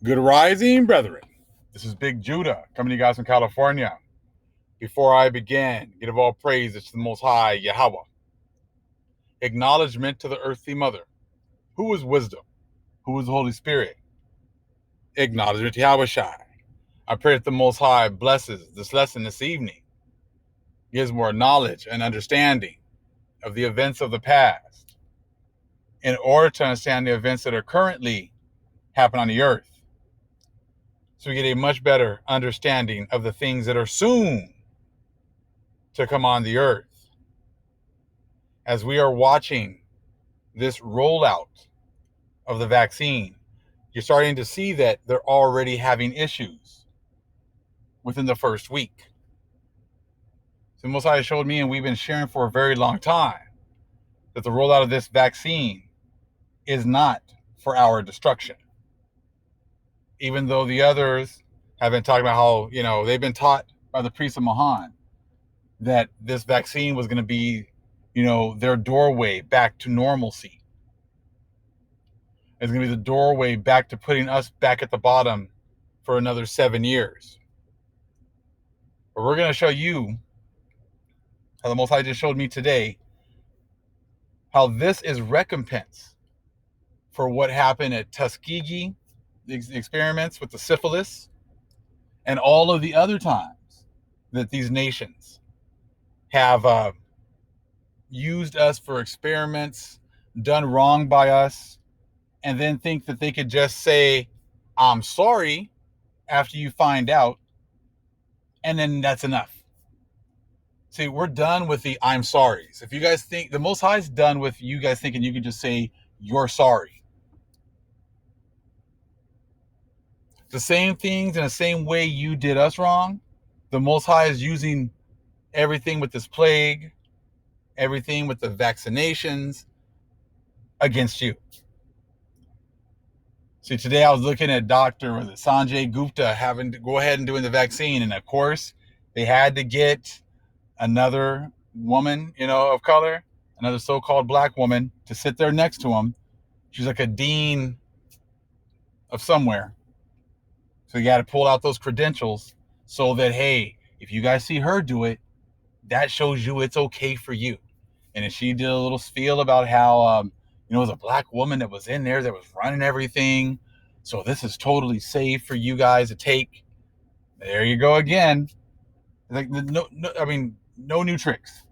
Good rising, brethren. This is Big Judah coming to you guys from California. Before I begin, give all praises to the Most High Yahweh. Acknowledgement to the earthly mother. Who is wisdom? Who is the Holy Spirit? Acknowledgement to Yahweh Shai. I pray that the Most High blesses this lesson this evening, gives more knowledge and understanding of the events of the past in order to understand the events that are currently happening on the earth. So we get a much better understanding of the things that are soon to come on the earth. As we are watching this rollout of the vaccine, you're starting to see that they're already having issues within the first week. So Most High showed me, and we've been sharing for a very long time, that the rollout of this vaccine is not for our destruction. Even though the others have been talking about how, they've been taught by the priests of Mahan that this vaccine was going to be, their doorway back to normalcy. It's going to be the doorway back to putting us back at the bottom for another 7 years. But we're going to show you how the Most High just showed me today how this is recompense for what happened at Tuskegee, the experiments with the syphilis, and all of the other times that these nations have used us for experiments, done wrong by us, and then think that they could just say, I'm sorry, after you find out, and then that's enough. See, we're done with the I'm sorries. If you guys think, the Most High's done with you guys thinking you can just say, you're sorry. The same things in the same way you did us wrong, the Most High is using everything with this plague, everything with the vaccinations against you. See, today I was looking at Dr. Sanjay Gupta having to go ahead and doing the vaccine. And of course, they had to get another woman, of color, another so-called black woman to sit there next to him. She's like a dean of somewhere. So you got to pull out those credentials so that, hey, if you guys see her do it, that shows you it's okay for you. And then she did a little spiel about how, it was a black woman that was in there that was running everything. So this is totally safe for you guys to take. There you go again. Like no new tricks.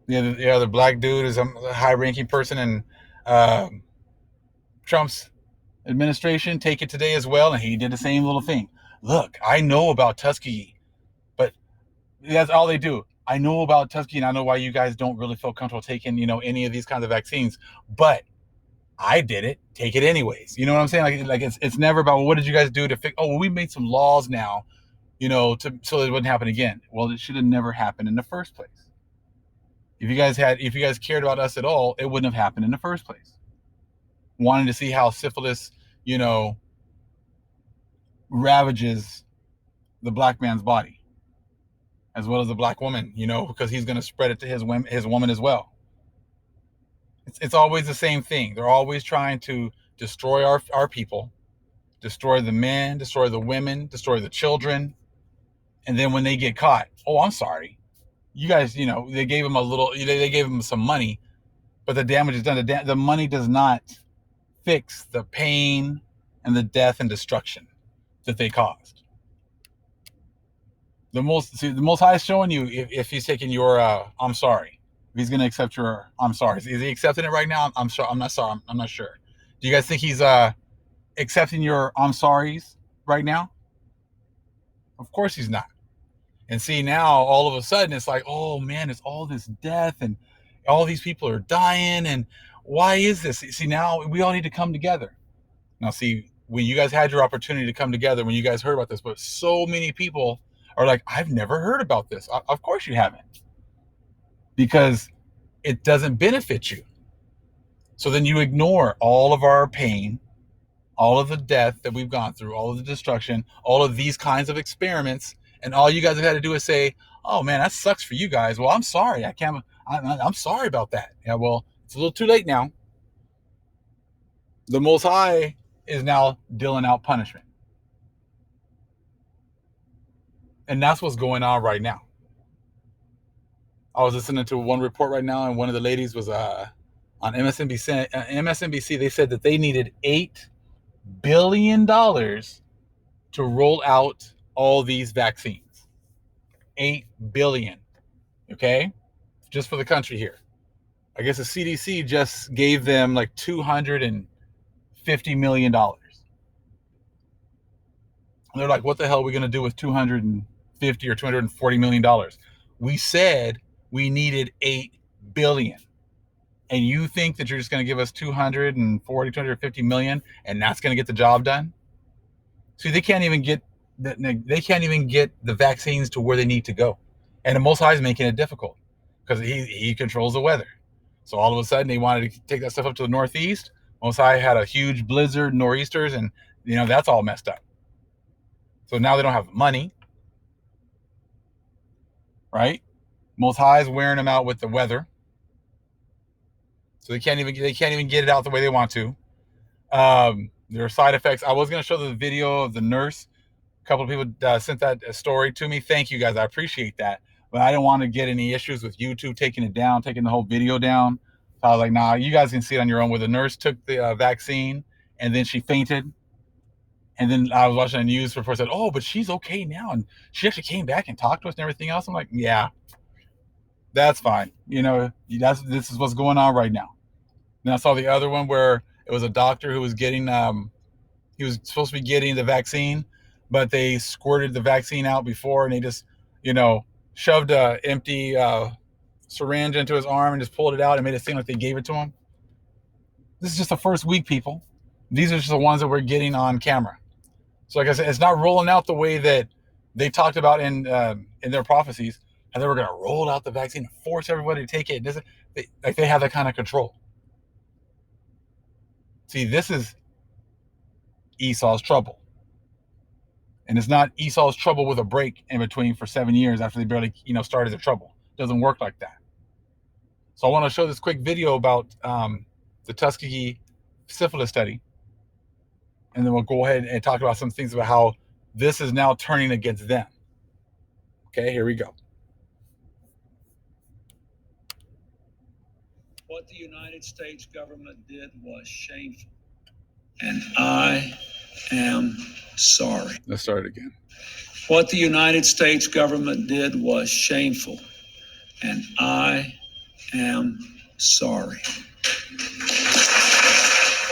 The other black dude is a high-ranking person in Trump's administration. Take it today as well, and he did the same little thing. Look, I know about Tuskegee, but that's all they do. I know about Tuskegee, and I know why you guys don't really feel comfortable taking, any of these kinds of vaccines. But I did it. Take it anyways. You know what I'm saying? Like it's never about, well, what did you guys do to fix? Oh, well, we made some laws now, so it wouldn't happen again. Well, it should have never happened in the first place. If you guys cared about us at all, it wouldn't have happened in the first place. Wanting to see how syphilis, ravages the black man's body, as well as the black woman, because he's going to spread it to his woman as well. It's always the same thing. They're always trying to destroy our people, destroy the men, destroy the women, destroy the children. And then when they get caught, oh, I'm sorry. You guys, they gave them they gave them some money, but the damage is done. The money does not fix the pain and the death and destruction that they caused. The Most High is showing you if he's taking your I'm sorry. If he's going to accept your I'm sorry. Is he accepting it right now? I'm sure. I'm not sorry. I'm not sure. Do you guys think he's accepting your I'm sorries right now? Of course he's not. And see, now all of a sudden it's like, oh man, it's all this death and all these people are dying, and why is this? See, now we all need to come together. Now see, when you guys had your opportunity to come together, when you guys heard about this, but so many people are like, I've never heard about this. Of course you haven't, because it doesn't benefit you. So then you ignore all of our pain, all of the death that we've gone through, all of the destruction, all of these kinds of experiments, and all you guys have had to do is say, oh man, that sucks for you guys. Well, I'm sorry. I'm sorry about that. Yeah, well, it's a little too late now. The Most High is now dealing out punishment. And that's what's going on right now. I was listening to one report right now, and one of the ladies was on MSNBC. MSNBC, they said that they needed $8 billion to roll out all these vaccines. 8 billion. Okay? Just for the country here. I guess the CDC just gave them like $250 million. And they're like, what the hell are we going to do with $250 or $240 million? We said we needed 8 billion. And you think that you're just going to give us 250 million and that's going to get the job done? See, they can't even get the vaccines to where they need to go. And the Most High is making it difficult because he controls the weather. So all of a sudden they wanted to take that stuff up to the Northeast. Most High had a huge blizzard, nor'easters, and that's all messed up. So now they don't have money, right? Most High is wearing them out with the weather. So they can't even get it out the way they want to. There are side effects. I was going to show the video of the nurse. A couple of people sent that story to me. Thank you guys. I appreciate that. But I didn't want to get any issues with YouTube taking it down, taking the whole video down. So I was like, nah, you guys can see it on your own. Where the nurse took the vaccine and then she fainted. And then I was watching a news report said, oh, but she's okay now. And she actually came back and talked to us and everything else. I'm like, yeah, that's fine. This is what's going on right now. Then I saw the other one where it was a doctor who was getting, he was supposed to be getting the vaccine, but they squirted the vaccine out before and they just, shoved a empty syringe into his arm and just pulled it out and made it seem like they gave it to him. This is just the first week, people. These are just the ones that we're getting on camera. So like I said, it's not rolling out the way that they talked about in their prophecies, and they were going to roll out the vaccine and force everybody to take it. They have that kind of control. See, this is Esau's trouble. And it's not Esau's trouble with a break in between for 7 years after they barely, started their trouble. It doesn't work like that. So I want to show this quick video about the Tuskegee syphilis study. And then we'll go ahead and talk about some things about how this is now turning against them. Okay, here we go. What the United States government did was shameful. And I am sorry. Let's start again. What the United States government did was shameful. And I am sorry.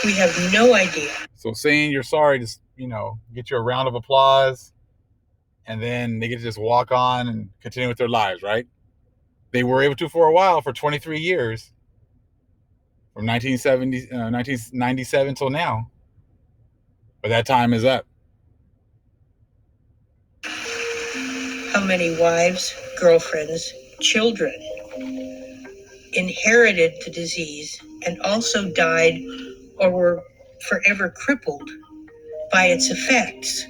We have no idea. So saying you're sorry, just, get you a round of applause, and then they get to just walk on and continue with their lives, right? They were able to for a while, for 23 years, from 1997 till now. But that time is up. How many wives, girlfriends, children inherited the disease and also died or were forever crippled by its effects?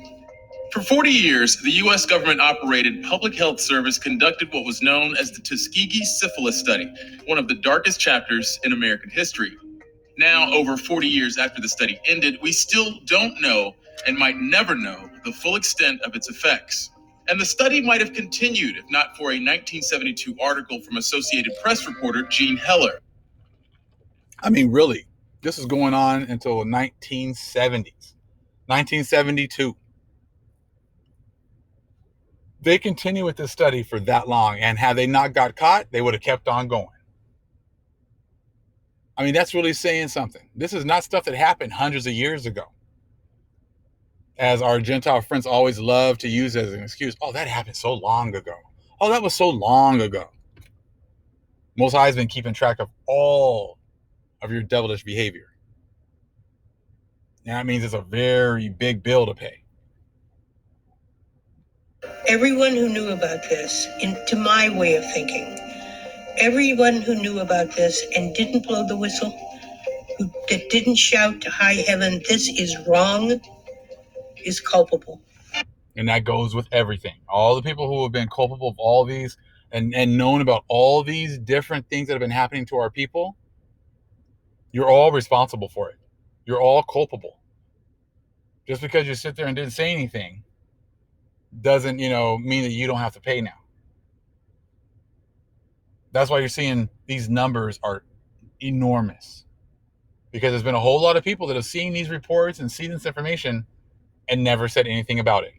For 40 years, the U.S. government operated public health service conducted what was known as the Tuskegee syphilis study, one of the darkest chapters in American history. Now, over 40 years after the study ended, we still don't know and might never know the full extent of its effects. And the study might have continued if not for a 1972 article from Associated Press reporter Gene Heller. I mean, really, this is going on until the 1970s, 1972. They continue with this study for that long, and had they not got caught, they would have kept on going. I mean, that's really saying something. This is not stuff that happened hundreds of years ago, as our Gentile friends always love to use as an excuse. Oh, that happened so long ago. Oh, that was so long ago. Most High has been keeping track of all of your devilish behavior. And that means it's a very big bill to pay. Everyone who knew about this, to my way of thinking, everyone who knew about this and didn't blow the whistle, that didn't shout to high heaven, this is wrong, is culpable. And that goes with everything. All the people who have been culpable of all these and known about all these different things that have been happening to our people, you're all responsible for it. You're all culpable. Just because you sit there and didn't say anything doesn't, mean that you don't have to pay now. That's why you're seeing these numbers are enormous, because there's been a whole lot of people that have seen these reports and seen this information and never said anything about it.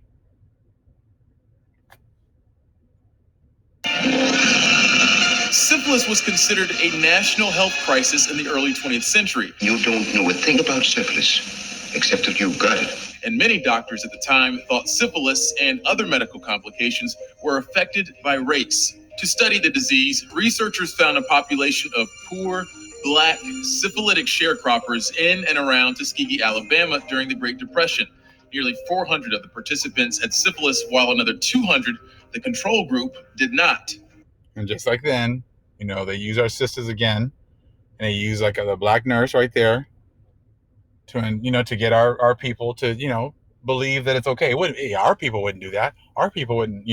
Syphilis was considered a national health crisis in the early 20th century. You don't know a thing about syphilis, except that you've got it. And many doctors at the time thought syphilis and other medical complications were affected by race. To study the disease, researchers found a population of poor, Black, syphilitic sharecroppers in and around Tuskegee, Alabama during the Great Depression. Nearly 400 of the participants had syphilis, while another 200, the control group, did not. And just like then, they use our sisters again, and they use like the black nurse right there to get our people to, believe that it's okay. Our people wouldn't do that. Our people wouldn't,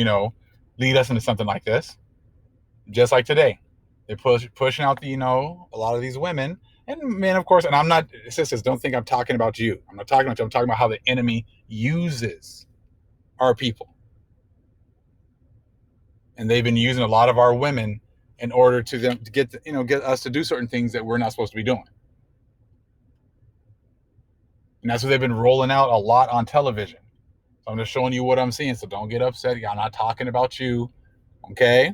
lead us into something like this. Just like today, they're pushing out a lot of these women and men, of course. And I'm not, sisters, don't think I'm talking about you. I'm not talking about you. I'm talking about how the enemy uses our people. And they've been using a lot of our women in order to get us to do certain things that we're not supposed to be doing. And that's what they've been rolling out a lot on television. So I'm just showing you what I'm seeing. So don't get upset. I'm not talking about you. Okay?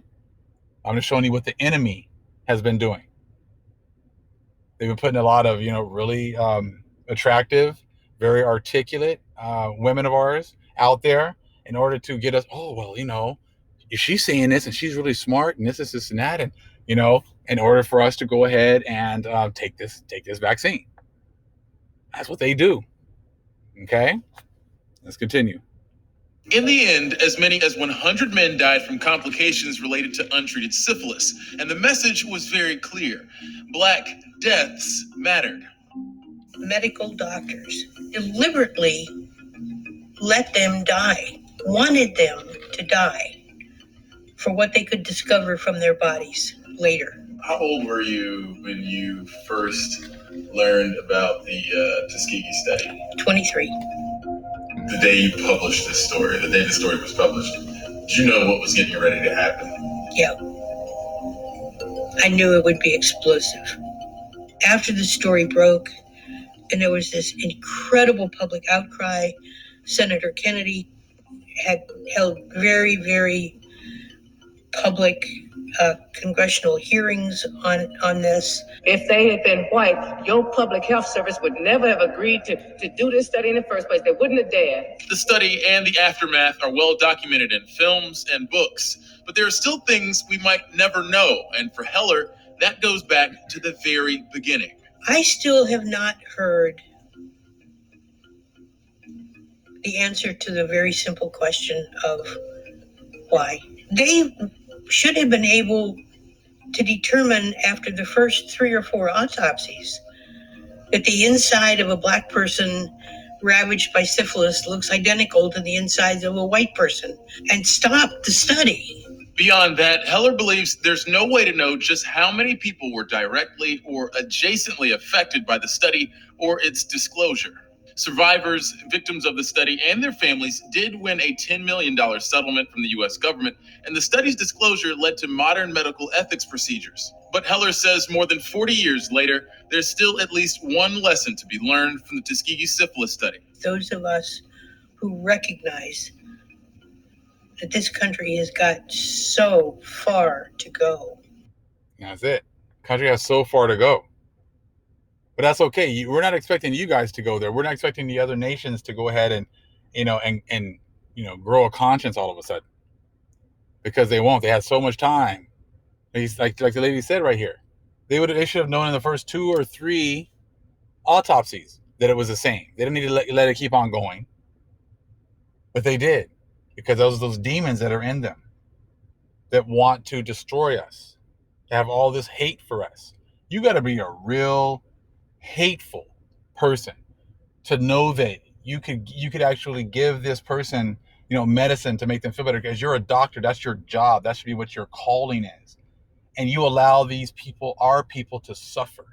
I'm just showing you what the enemy has been doing. They've been putting a lot of, really attractive, very articulate women of ours out there in order to get us, if she's saying this and she's really smart and this and that, and, in order for us to go ahead and take this vaccine. That's what they do. Okay? Let's continue. In the end, as many as 100 men died from complications related to untreated syphilis, and the message was very clear. Black deaths mattered. Medical doctors deliberately let them die, wanted them to die for what they could discover from their bodies later. How old were you when you first learned about the Tuskegee study? 23. The day you published this story, the day the story was published, did you know what was getting ready to happen? Yeah. I knew it would be explosive. After the story broke, and there was this incredible public outcry, Senator Kennedy had held very, very public congressional hearings on this. If they had been white, your public health service would never have agreed to do this study in the first place. They wouldn't have dared. The study and the aftermath are well documented in films and books, but there are still things we might never know. And for Heller, that goes back to the very beginning. I still have not heard the answer to the very simple question of why. They should have been able to determine after the first 3 or 4 autopsies that the inside of a Black person ravaged by syphilis looks identical to the insides of a white person, and stop the study. Beyond that, Heller believes there's no way to know just how many people were directly or adjacently affected by the study or its disclosure. Survivors, victims of the study, and their families did win a $10 million settlement from the U.S. government, and the study's disclosure led to modern medical ethics procedures. But Heller says more than 40 years later, there's still at least one lesson to be learned from the Tuskegee syphilis study. Those of us who recognize that this country has got so far to go. That's it. Country has so far to go. But that's okay. We're not expecting you guys to go there. We're not expecting the other nations to go ahead and, grow a conscience all of a sudden, because they won't. They had so much time. He's like the lady said right here. They should have known in the first 2 or 3 autopsies that it was the same. They didn't need to let it keep on going, but they did, because those demons that are in them that want to destroy us, to have all this hate for us. You got to be a real hateful person to know that you could actually give this person medicine to make them feel better, because you're a doctor. That's your job. That should be what your calling is. And you allow these people, our people, to suffer.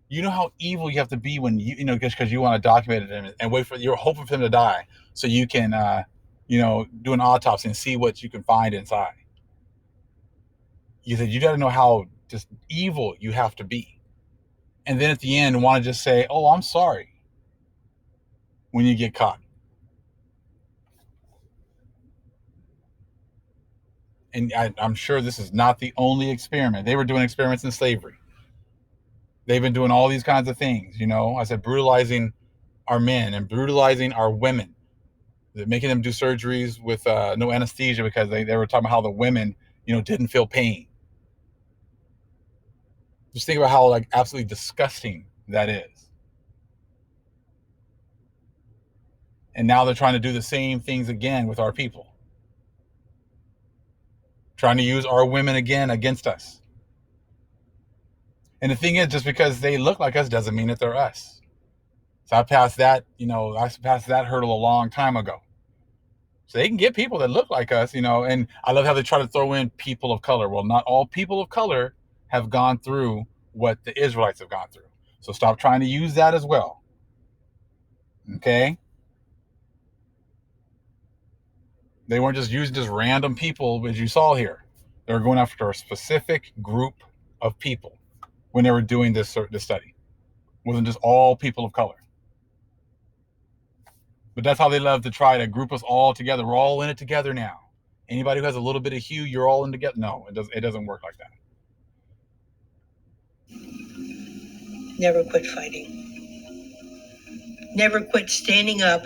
You know how evil you have to be when just because you want to document it and wait for you're hoping for him to die so you can do an autopsy and see what you can find inside. You said you got to know how just evil you have to be, and then at the end want to just say, "Oh, I'm sorry," when you get caught. And I'm sure this is not the only experiment. They were doing experiments in slavery. They've been doing all these kinds of things. I said brutalizing our men and brutalizing our women. They're making them do surgeries with no anesthesia because they were talking about how the women, didn't feel pain. Just think about how like absolutely disgusting that is. And now they're trying to do the same things again with our people. Trying to use our women again against us. And the thing is, just because they look like us doesn't mean that they're us. So I passed that hurdle a long time ago. So they can get people that look like us, and I love how they try to throw in people of color. Well, not all people of color have gone through what the Israelites have gone through. So stop trying to use that as well. Okay? They weren't just using just random people, as you saw here. They were going after a specific group of people when they were doing this study. It wasn't just all people of color. But that's how they love to try to group us all together. We're all in it together now. Anybody who has a little bit of hue, you're all in together. No, it doesn't work like that. Never quit fighting. Never quit standing up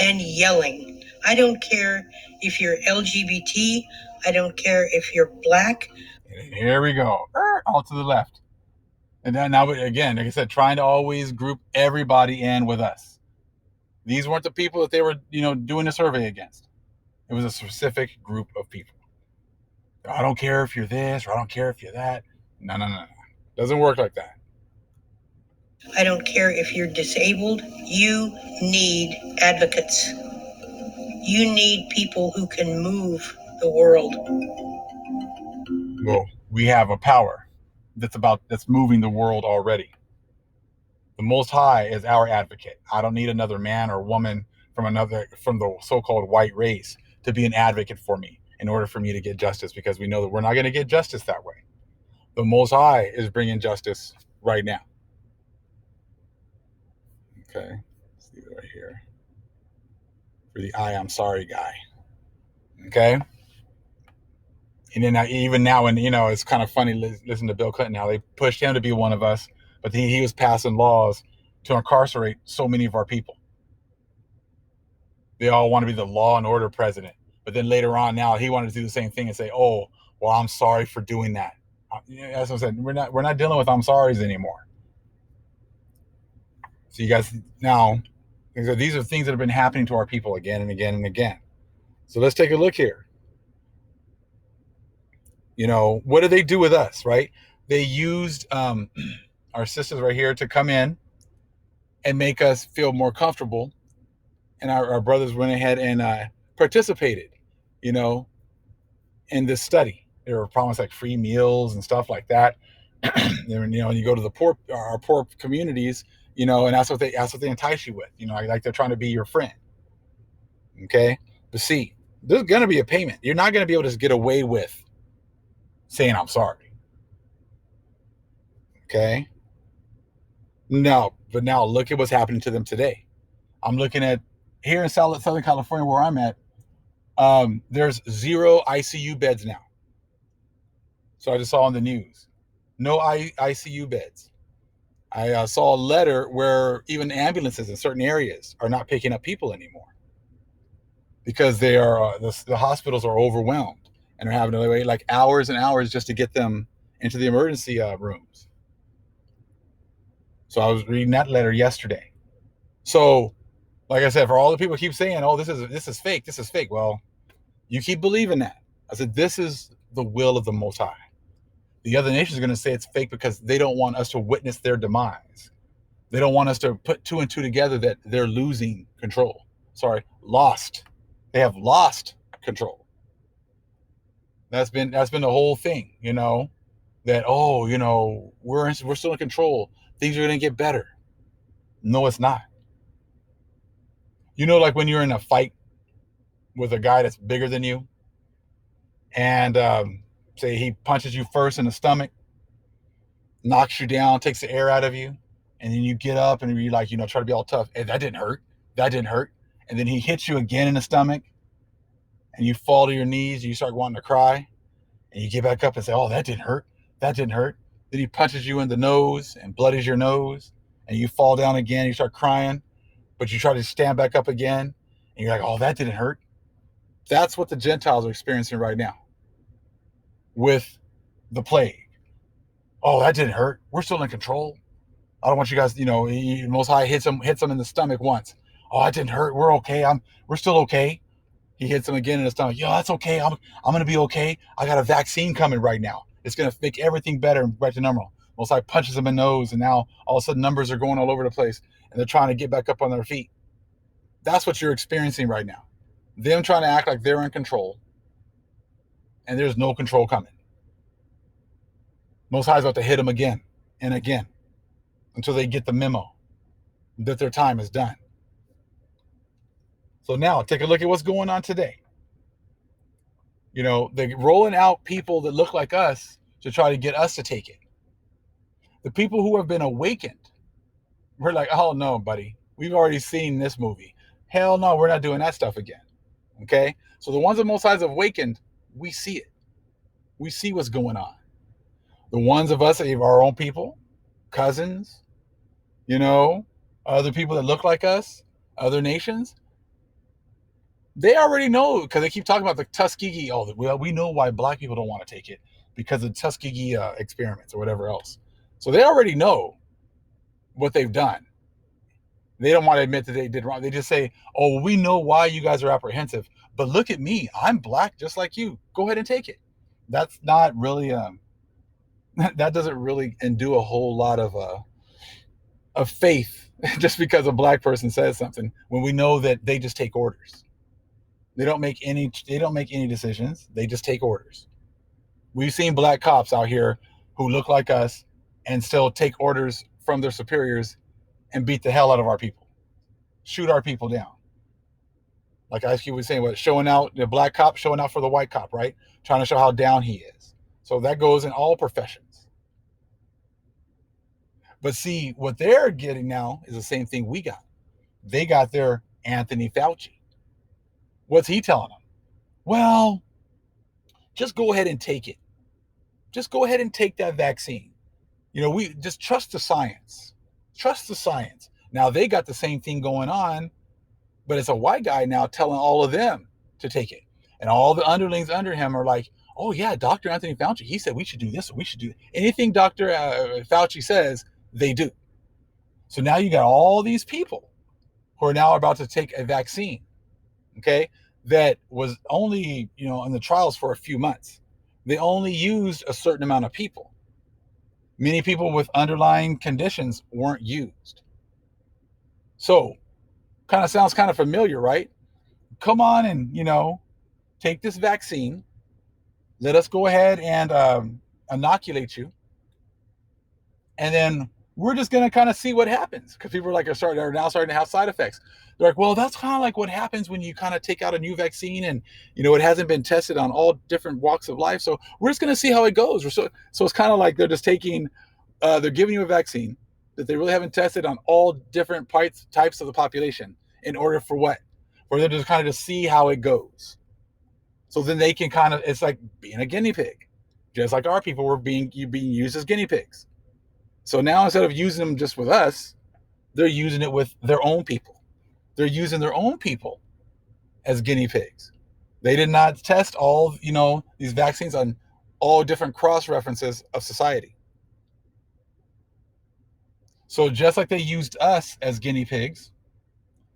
and yelling. I don't care if you're LGBT. I don't care if you're black. And here we go. All to the left. And then now, again, like I said, trying to always group everybody in with us. These weren't the people that they were, doing the survey against. It was a specific group of people. I don't care if you're this or I don't care if you're that. No. Doesn't work like that. I don't care if you're disabled. You need advocates. You need people who can move the world. Well, we have a power that's moving the world already. The Most High is our advocate. I don't need another man or woman from the so-called white race to be an advocate for me in order for me to get justice, because we know that we're not going to get justice that way. The Most High is bringing justice right now. Okay, let's leave it right here for the I'm sorry guy. Okay. And then even now, and it's kind of funny listening to Bill Clinton, how they pushed him to be one of us, but he was passing laws to incarcerate so many of our people. They all want to be the law and order president. But then later on now, he wanted to do the same thing and say, oh, well, I'm sorry for doing that. As I said, we're not dealing with I'm sorry's anymore. So you guys, now, these are things that have been happening to our people again and again and again. So let's take a look here. What did they do with us, right? They used our sisters right here to come in and make us feel more comfortable. And our brothers went ahead and participated, in this study. There were promised like free meals and stuff like that. And you go to our poor communities, and that's what they entice you with, like they're trying to be your friend. Okay. But see, there's going to be a payment. You're not going to be able to get away with saying I'm sorry. Okay. No, but now look at what's happening to them today. I'm looking at here in Southern California where I'm at. There's 0 ICU beds now. So I just saw on the news, no ICU beds. I saw a letter where even ambulances in certain areas are not picking up people anymore because they are the hospitals are overwhelmed and are having to wait like hours and hours just to get them into the emergency rooms. So I was reading that letter yesterday. So, like I said, for all the people who keep saying, "Oh, this is fake. This is fake." Well, you keep believing that. I said, this is the will of the Most High. The other nations are going to say it's fake because they don't want us to witness their demise. They don't want us to put 2 and 2 together that they're losing control. Lost. They have lost control. That's been the whole thing, that we're still in control. things are going to get better. No, it's not. You know, like when you're in a fight with a guy that's bigger than you, and say he punches you first in the stomach, knocks you down, takes the air out of you, and then you get up and you like, try to be all tough. Hey, that didn't hurt. That didn't hurt. And then he hits you again in the stomach, and you fall to your knees, and you start wanting to cry, and you get back up and say, oh, that didn't hurt. That didn't hurt. Then he punches you in the nose and bloodies your nose, and you fall down again, you start crying, but you try to stand back up again, and you're like, oh, that didn't hurt. That's what the Gentiles are experiencing right now with the plague. Oh, that didn't hurt. We're still in control. I don't want you guys, Most High hits him in the stomach once. Oh, that didn't hurt. We're okay. We're still okay. He hits him again in the stomach. Yo, that's okay. I'm gonna be okay. I got a vaccine coming right now. It's gonna make everything better and back to normal. Most High punches him in the nose, and now all of a sudden numbers are going all over the place, and they're trying to get back up on their feet. That's what you're experiencing right now. Them trying to act like they're in control, and there's no control coming. Most High's about to hit them again and again until they get the memo that their time is done. So now take a look at what's going on today. They're rolling out people that look like us to try to get us to take it. The people who have been awakened, we're like, oh no, buddy, we've already seen this movie. Hell no, we're not doing that stuff again. Okay? So the ones that Most High's awakened, we see it. We see what's going on. The ones of us that have our own people, cousins, other people that look like us, other nations, they already know, because they keep talking about the Tuskegee. Oh, well, we know why black people don't want to take it, because of Tuskegee experiments or whatever else. So they already know what they've done. They don't want to admit that they did wrong. They just say, oh, well, we know why you guys are apprehensive, but look at me. I'm black just like you. Go ahead and take it. That's not really, that doesn't really endue a whole lot of faith just because a black person says something, when we know that they just take orders. They don't make any decisions. They just take orders. We've seen black cops out here who look like us and still take orders from their superiors and beat the hell out of our people, shoot our people down. Like I was saying, showing out, the black cop showing out for the white cop, right? Trying to show how down he is. So that goes in all professions. But see, what they're getting now is the same thing we got. They got their Anthony Fauci. What's he telling them? Well, just go ahead and take it. Just go ahead and take that vaccine. We just trust the science. Trust the science. Now they got the same thing going on, but it's a white guy now telling all of them to take it. And all the underlings under him are like, oh yeah, Dr. Anthony Fauci, he said we should do this, or we should do anything Dr. Fauci says, they do. So now you got all these people who are now about to take a vaccine, okay, that was only, in the trials for a few months. They only used a certain amount of people. Many people with underlying conditions weren't used. So, kind of sounds kind of familiar, right? Come on and, take this vaccine. Let us go ahead and inoculate you. And then we're just going to kind of see what happens, because people are now starting to have side effects. They're like, well, that's kind of like what happens when you kind of take out a new vaccine and, it hasn't been tested on all different walks of life. So we're just going to see how it goes. So it's kind of like they're just they're giving you a vaccine that they really haven't tested on all different types of the population, in order for what? For them to kind of just see how it goes. So then they can it's like being a guinea pig. Just like our people were being used as guinea pigs. So now instead of using them just with us, they're using it with their own people. They're using their own people as guinea pigs. They did not test all, these vaccines on all different cross-references of society. So just like they used us as guinea pigs,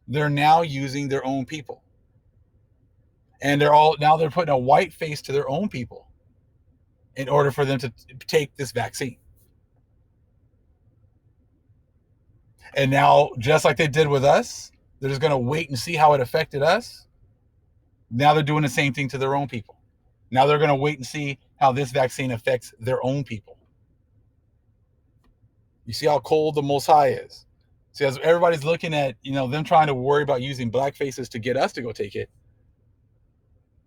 they're now using their own people. And they're putting a white face to their own people in order for them to take this vaccine. And now, just like they did with us, they're just going to wait and see how it affected us. Now they're doing the same thing to their own people. Now they're going to wait and see how this vaccine affects their own people. You see how cold the Most High is. See, as everybody's looking at, them trying to worry about using black faces to get us to go take it,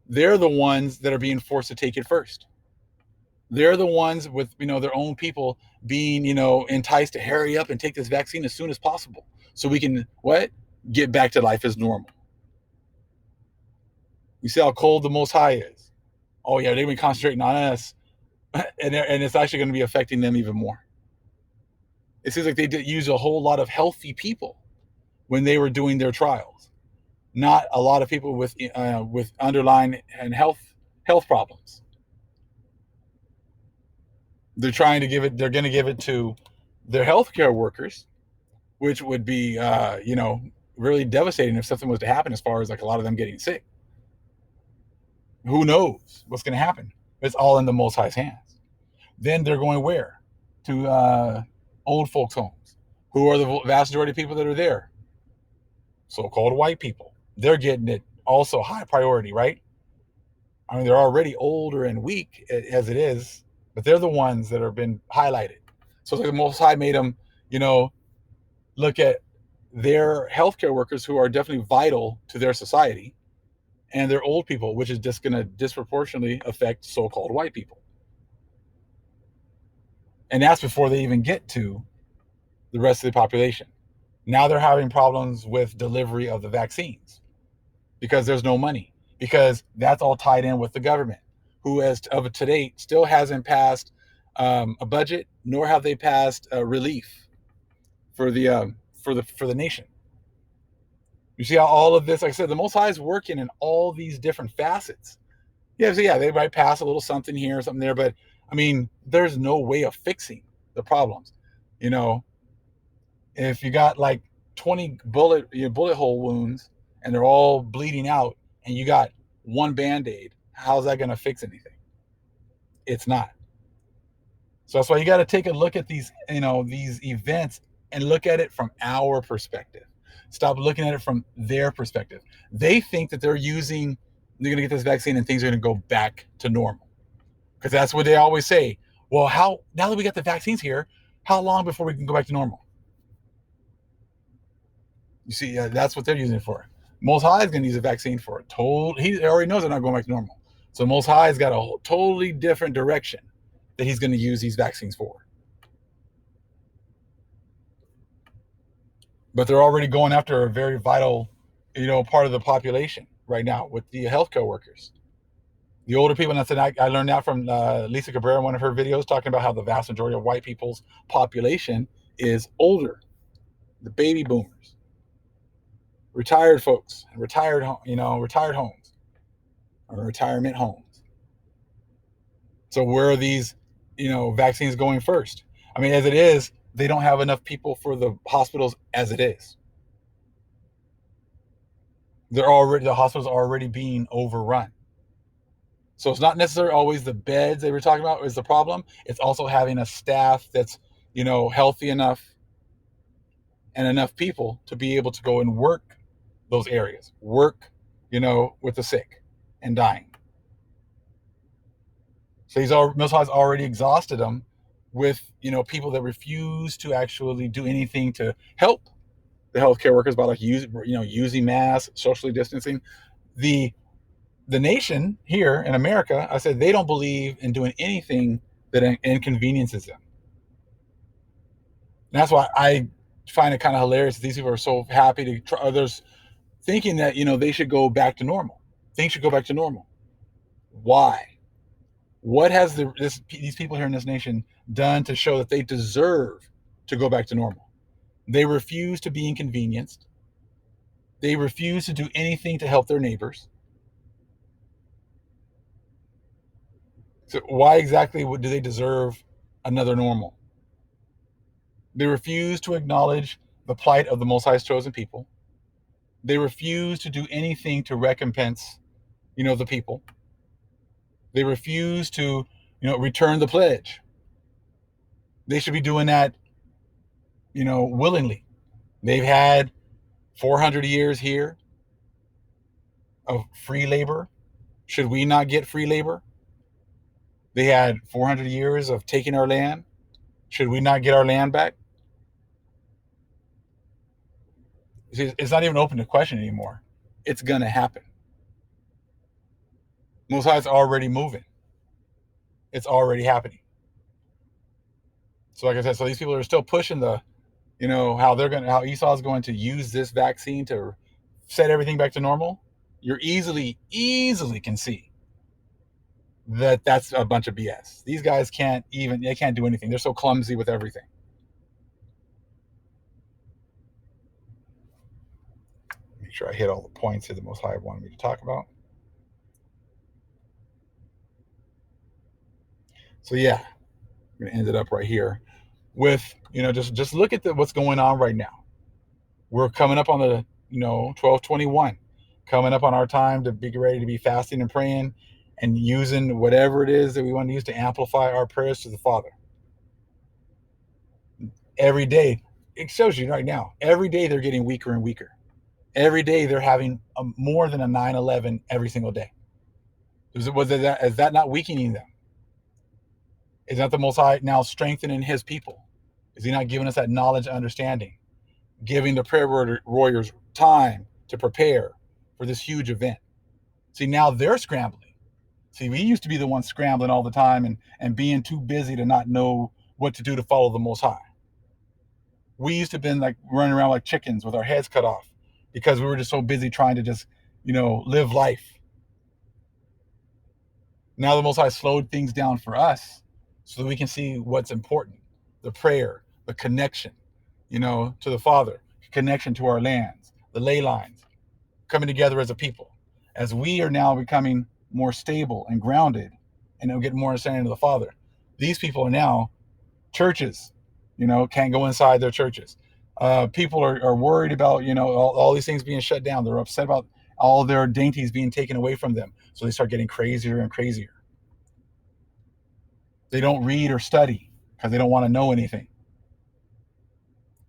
they're the ones that are being forced to take it first. They're the ones with, their own people being, enticed to hurry up and take this vaccine as soon as possible so we can, get back to life as normal. You see how cold the Most High is. Oh, yeah, they've been concentrating on us, and it's actually going to be affecting them even more. It seems like they did use a whole lot of healthy people when they were doing their trials, not a lot of people with underlying and health problems. They're trying to give it. They're going to give it to their healthcare workers, which would be, really devastating if something was to happen. As far as like a lot of them getting sick, who knows what's going to happen? It's all in the Most High's hands. Then they're going where? To old folks' homes. Who are the vast majority of people that are there? So-called white people. They're getting it also high priority, right? I mean, they're already older and weak as it is, but they're the ones that have been highlighted. So it's like the Most High made them, look at their healthcare workers who are definitely vital to their society, and their old people, which is just going to disproportionately affect so-called white people. And that's before they even get to the rest of the population. Now they're having problems with delivery of the vaccines because there's no money, because that's all tied in with the government, who as of today still hasn't passed a budget, nor have they passed relief for the nation. You see how all of this, like I said, the Most High is working in all these different facets. Yeah, so yeah, they might pass a little something here, something there, but I mean, there's no way of fixing the problems. If you got like 20 bullet hole wounds and they're all bleeding out, and you got one Band-Aid, how's that going to fix anything? It's not. So that's why you got to take a look at these events and look at it from our perspective. Stop looking at it from their perspective. They think that they're going to get this vaccine and things are going to go back to normal, because that's what they always say. Well, now that we got the vaccines here, how long before we can go back to normal? You see, that's what they're using it for. Most High is going to use a vaccine for it. He already knows they're not going back to normal. So Most High has got a totally different direction that he's going to use these vaccines for. But they're already going after a very vital, part of the population right now with the healthcare workers, the older people. And I learned that from Lisa Cabrera in one of her videos, talking about how the vast majority of white people's population is older, the baby boomers, retired folks, and retired homes or retirement homes. So where are these, vaccines going first? I mean, as it is, they don't have enough people for the hospitals as it is. The hospitals are already being overrun. So it's not necessarily always the beds they were talking about is the problem. It's also having a staff that's, healthy enough and enough people to be able to go and work those areas, work, with the sick and dying. So Most High's already exhausted them with, people that refuse to actually do anything to help the healthcare workers by using masks, socially distancing. The nation here in America, I said, they don't believe in doing anything that inconveniences them. And that's why I find it kind of hilarious that these people are so happy to try others, thinking that, they should go back to normal. Things should go back to normal. Why? What has these people here in this nation done to show that they deserve to go back to normal? They refuse to be inconvenienced. They refuse to do anything to help their neighbors. So why exactly do they deserve another normal? They refuse to acknowledge the plight of the Most High's chosen people. They refuse to do anything to recompense, the people. They refuse to, return the pledge. They should be doing that, willingly. They've had 400 years here of free labor. Should we not get free labor? They had 400 years of taking our land. Should we not get our land back? It's not even open to question anymore. It's going to happen. Most High's already moving. It's already happening. So like I said, so these people are still pushing the, how Esau's going to use this vaccine to set everything back to normal. You're easily can see that that's a bunch of BS. These guys can't do anything. They're so clumsy with everything. Make sure I hit all the points that the Most High wanted me to talk about. So yeah, I'm gonna end it up right here with just look at what's going on right now. We're coming up on the 12/21, coming up on our time to be ready to be fasting and praying and using whatever it is that we want to use to amplify our prayers to the Father. Every day, it shows you right now, every day they're getting weaker and weaker. Every day they're having more than a 9/11 every single day. Is that not weakening them? Is that the Most High now strengthening his people? Is he not giving us that knowledge and understanding? Giving the prayer warriors time to prepare for this huge event. See, now they're scrambling. See, we used to be the ones scrambling all the time and being too busy to not know what to do to follow the Most High. We used to have been like running around like chickens with our heads cut off because we were just so busy trying to just, live life. Now the Most High slowed things down for us so that we can see what's important. The prayer, the connection, to the Father, connection to our lands, the ley lines, coming together as a people. As we are now becoming more stable and grounded and get more understanding of the Father, these people are now churches, can't go inside their churches. People are worried about, all these things being shut down. They're upset about all their dainties being taken away from them. So they start getting crazier and crazier. They don't read or study because they don't want to know anything.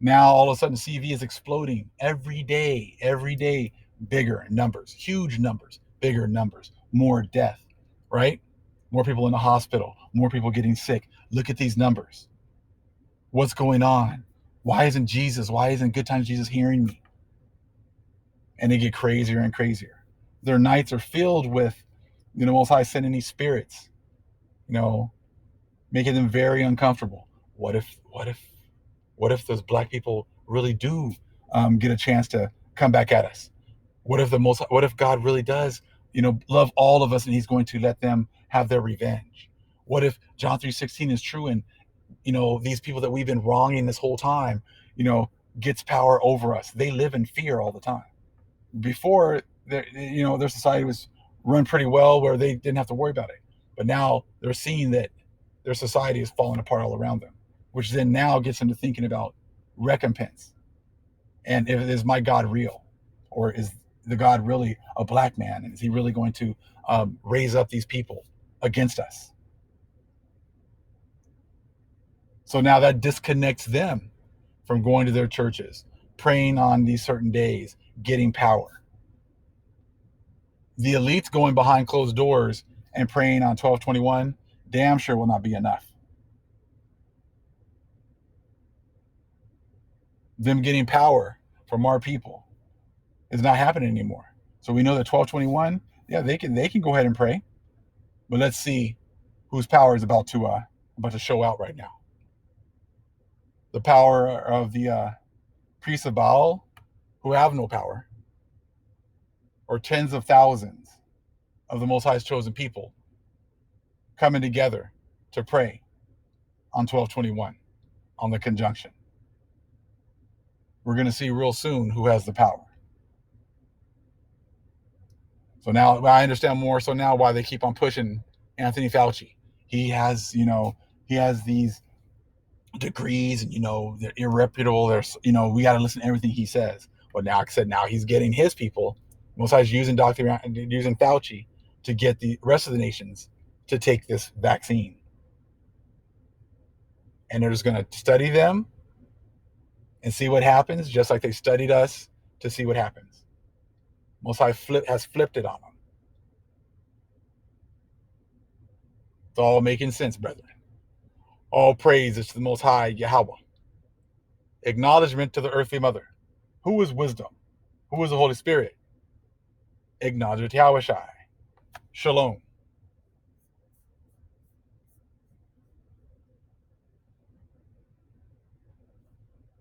Now all of a sudden CV is exploding every day, bigger numbers, huge numbers, bigger numbers, more death, right? More people in the hospital, more people getting sick. Look at these numbers. What's going on? Why isn't Good Times Jesus hearing me? And they get crazier and crazier. Their nights are filled with, Most High sending these spirits, making them very uncomfortable. What if those black people really do get a chance to come back at us? What if God really does, love all of us and he's going to let them have their revenge? What if John 3:16 is true and, these people that we've been wronging this whole time, gets power over us? They live in fear all the time. Before, their society was run pretty well where they didn't have to worry about it. But now they're seeing that their society is falling apart all around them, which then now gets them to thinking about recompense. And is my God real? Or is the God really a black man? And is he really going to raise up these people against us? So now that disconnects them from going to their churches, praying on these certain days, getting power. The elites going behind closed doors and praying on 12/21 damn sure will not be enough. Them getting power from our people is not happening anymore. So we know that 12/21, yeah, they can go ahead and pray, but let's see whose power is about to show out right now. The power of the priests of Baal, who have no power, or tens of thousands of the Most High's chosen people coming together to pray on 12/21 on the conjunction. We're going to see real soon who has the power. So now I understand more so now why they keep on pushing Anthony Fauci. He has these degrees and, they're irreputable. We got to listen to everything he says. But now, like I said, now he's getting his people, most High's using Fauci to get the rest of the nations to take this vaccine. And they're just going to study them and see what happens, just like they studied us to see what happens. Most High has flipped it on them. It's all making sense, brethren. All praise is to the Most High Yahweh. Acknowledgement to the earthly mother, Who is wisdom? Who is the Holy Spirit? Acknowledge Yahushai. Shalom.